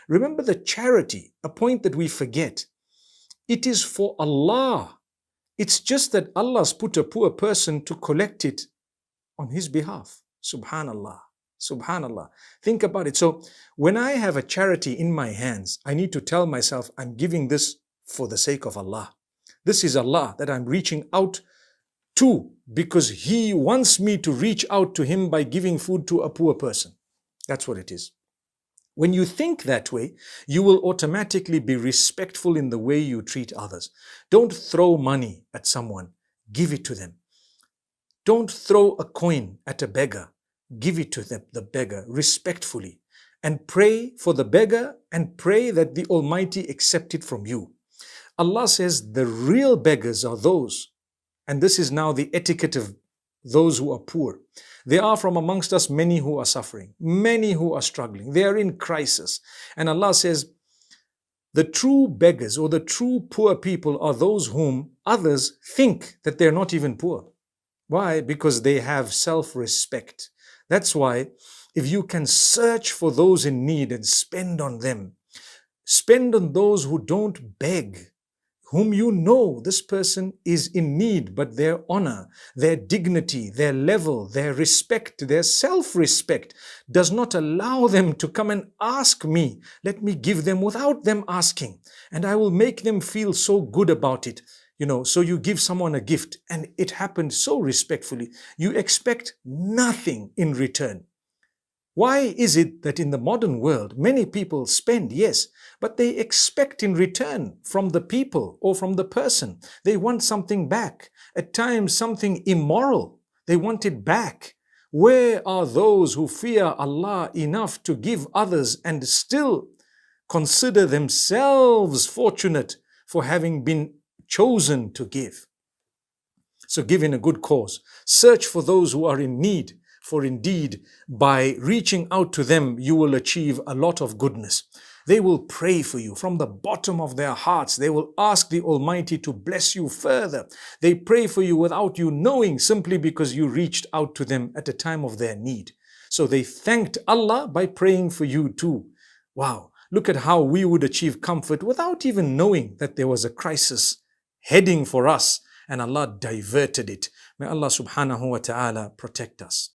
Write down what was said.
Remember the charity, a point that we forget. It is for Allah. It's just that Allah's put a poor person to collect it on his behalf. Subhanallah. Subhanallah. Think about it. So when I have a charity in my hands, I need to tell myself, I'm giving this for the sake of Allah. This is Allah that I'm reaching out to because He wants me to reach out to Him by giving food to a poor person. That's what it is. When you think that way, you will automatically be respectful in the way you treat others. Don't throw money at someone. Give it to them. Don't throw a coin at a beggar. Give it to the beggar respectfully. And pray for the beggar and pray that the Almighty accept it from you. Allah says the real beggars are those, and this is now the etiquette of those who are poor. There are from amongst us many who are suffering, many who are struggling. They are in crisis. And Allah says, the true beggars or the true poor people are those whom others think that they're not even poor. Why? Because they have self-respect. That's why if you can search for those in need and spend on them, spend on those who don't beg, whom you know this person is in need, but their honor, their dignity, their level, their respect, their self-respect does not allow them to come and ask me. Let me give them without them asking, and I will make them feel so good about it. So you give someone a gift and it happened so respectfully. You expect nothing in return. Why is it that in the modern world, many people spend, yes, but they expect in return from the people or from the person. They want something back. At times, something immoral. They want it back. Where are those who fear Allah enough to give others and still consider themselves fortunate for having been chosen to give? So give in a good cause. Search for those who are in need. For indeed, by reaching out to them, you will achieve a lot of goodness. They will pray for you from the bottom of their hearts. They will ask the Almighty to bless you further. They pray for you without you knowing, simply because you reached out to them at the time of their need. So they thanked Allah by praying for you too. Wow, look at how we would achieve comfort without even knowing that there was a crisis heading for us, and Allah diverted it. May Allah subhanahu wa ta'ala protect us.